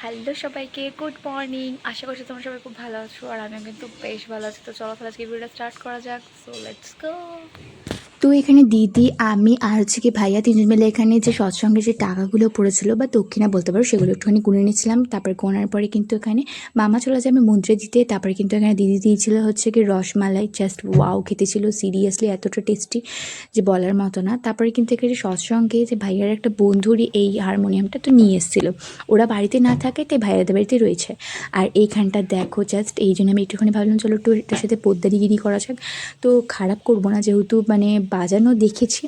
Hello সবাইকে, good morning. আশা করছি তোমরা সবাই খুব ভালো আছো, আর আমিও কিন্তু বেশ ভালো আছি। তো চলো তাহলে আজকে ভিডিওটা স্টার্ট করা যাক। So let's go. তো এখানে দিদি, আমি আর হচ্ছে কি ভাইয়া তিনজন মিলে এখানে যে সৎসঙ্গে যে টাকাগুলো পড়েছিল বা দক্ষিণা বলতে পারো, সেগুলো একটুখানি গুনে নিচ্ছিলাম। তারপরে গোনার পরে কিন্তু এখানে মামা চলে যাবে মন্ত্রে দিতে। তারপরে কিন্তু এখানে দিদি দিয়েছিল হচ্ছে কি রসমালাই, জাস্ট ওয়াও খেতে ছিল, সিরিয়াসলি এতটা টেস্টি যে বলার মতো না। তারপরে কিন্তু এখানে সৎসঙ্গে যে ভাইয়ার একটা বন্ধুরই এই হারমোনিয়ামটা তো নিয়ে এসেছিলো, ওরা বাড়িতে না থাকে তাই ভাইয়াদের বাড়িতে রয়েছে। আর এইখানটা দেখো জাস্ট, এই জন্য আমি একটুখানি ভাবলাম চলো একটু এটার সাথে পোদ্দারিগিরি করা যাক। তো খারাপ করবো না, যেহেতু মানে বাজানো দেখেছি,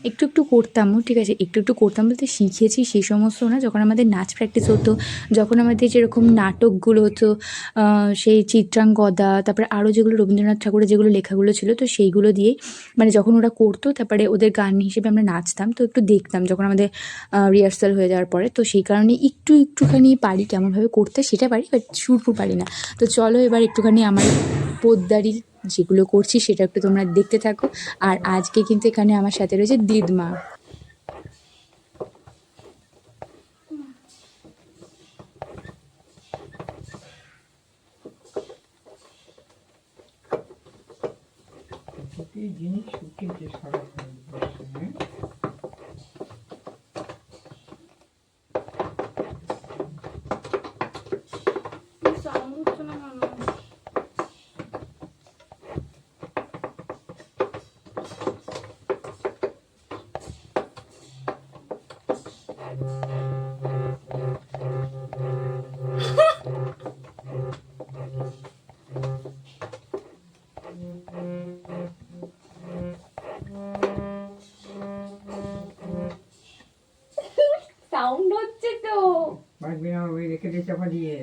একটু একটু করতামও, ঠিক আছে, একটু একটু করতাম বলতে শিখেছি সে সমস্ত না। যখন আমাদের নাচ প্র্যাকটিস হতো, যখন আমাদের যেরকম নাটকগুলো হতো, সেই চিত্রাঙ্গদা, তারপরে আরও যেগুলো রবীন্দ্রনাথ ঠাকুরের যেগুলো লেখাগুলো ছিল, তো সেইগুলো দিয়েই মানে যখন ওরা করতো, তারপরে ওদের গান হিসেবে আমরা নাচতাম, তো একটু দেখতাম যখন আমাদের রিহার্সাল হয়ে যাওয়ার পরে। তো সেই কারণে একটুখানি পারি, কেমনভাবে করতে সেটা পারি, বাট সুরফুর পারি না। তো চলো এবার একটুখানি আমার পোদ্দারি যেগুলো করছি সেটা একটু তোমরা দেখতে থাকো। আর আজকে কিন্তু এখানে আমার সাথে রয়েছে দিদমা। জিনিস শুকিয়েছে সারা হ্যাঁ। সাউন্ড হচ্ছে তো। পারবি না, ওই রেখে দিয়ে চাপা দিয়ে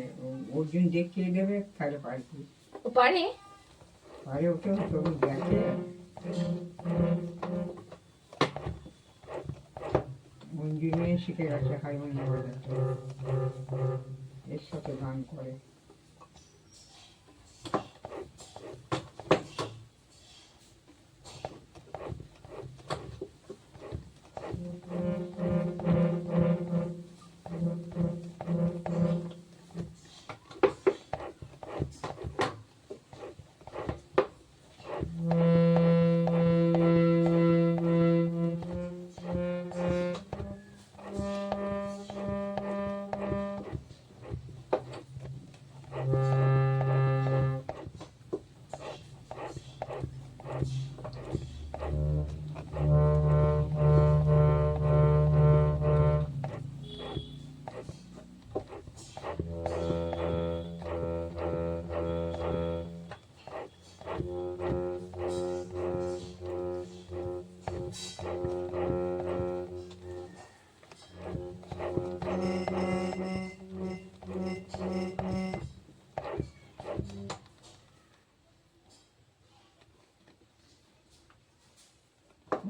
অর্জুন দেখিয়ে দেবে, তাহলে পারবি। ও পারে? পারে, ওকে তখন দেখে অর্জুনে শিখে গেছে হারমোনিয়াম বাজাতে, এর সাথে গান করে।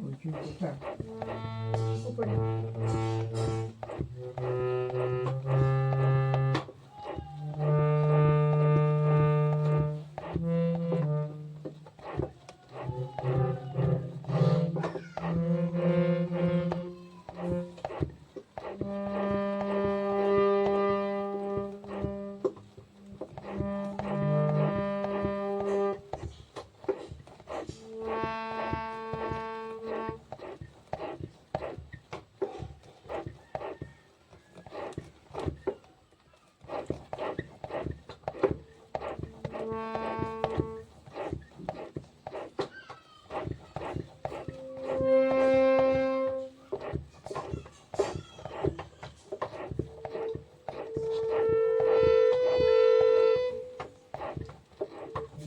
অর্জুন কোথায়? উপরে।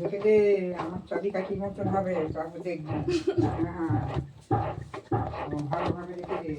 দেখে দে, আমার চাবিকাঠির মতন হবে, তারপর দেখবি। হ্যাঁ, ভালোভাবে দেখে দে।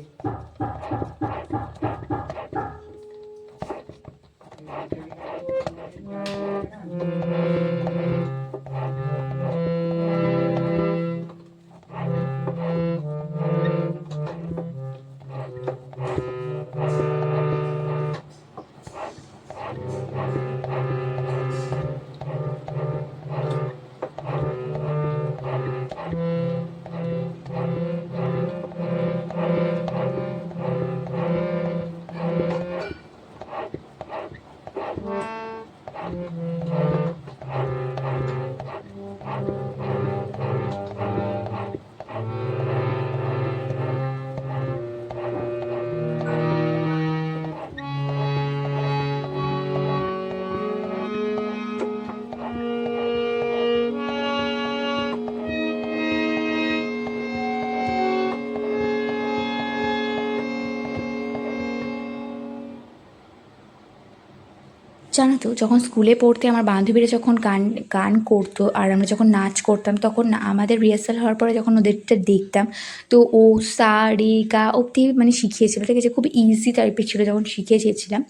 জানো তো যখন স্কুলে পড়তে আমার বান্ধবীরা যখন গান গান করতো আর আমরা যখন নাচ করতাম তখন না আমাদের রিহার্সাল হওয়ার পরে যখন ওদেরটা দেখতাম তো ও সা রে গা অব্দি মানে শিখিয়েছিল, ঠিক আছে, খুব ইজি টাইপের ছিল যখন শিখিয়েছিলাম।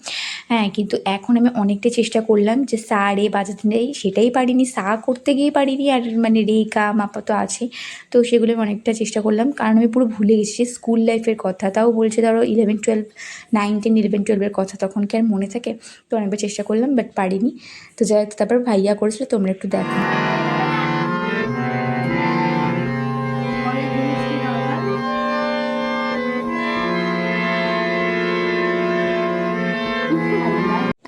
হ্যাঁ, কিন্তু এখন আমি অনেকটাই চেষ্টা করলাম যে সা রে বাজাতে নেই, সেটাই পারিনি, সা করতে গিয়েই পারিনি, আর মানে রে গা মাপা তো আছে, তো সেগুলো আমি অনেকটা চেষ্টা করলাম কারণ আমি পুরো ভুলে গেছি স্কুল লাইফের কথা, তাও বলছে ধরো 11-12, 9-10, 11-12-এর কথা, তখন কি আর মনে থাকে? তো অনেকবার চেষ্টা করলাম বাট পারিনি। তো যাই হোক, তারপর ভাইয়া করেছিল, তোমরা একটু দেখো।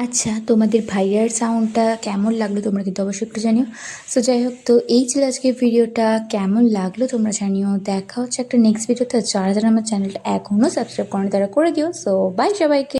আচ্ছা, তোমাদের ভাইয়ার সাউন্ডটা কেমন লাগলো তোমরা কিন্তু অবশ্যই একটু জানিও। সো যাই হোক, তো এই ছিল আজকের ভিডিওটা, কেমন লাগলো তোমরা জানিও। দেখা হচ্ছে একটা নেক্সট ভিডিওতে। যারা যারা আমার চ্যানেলটা এখনও সাবস্ক্রাইব করেনি তারা করে দিও। সো বাই সবাইকে।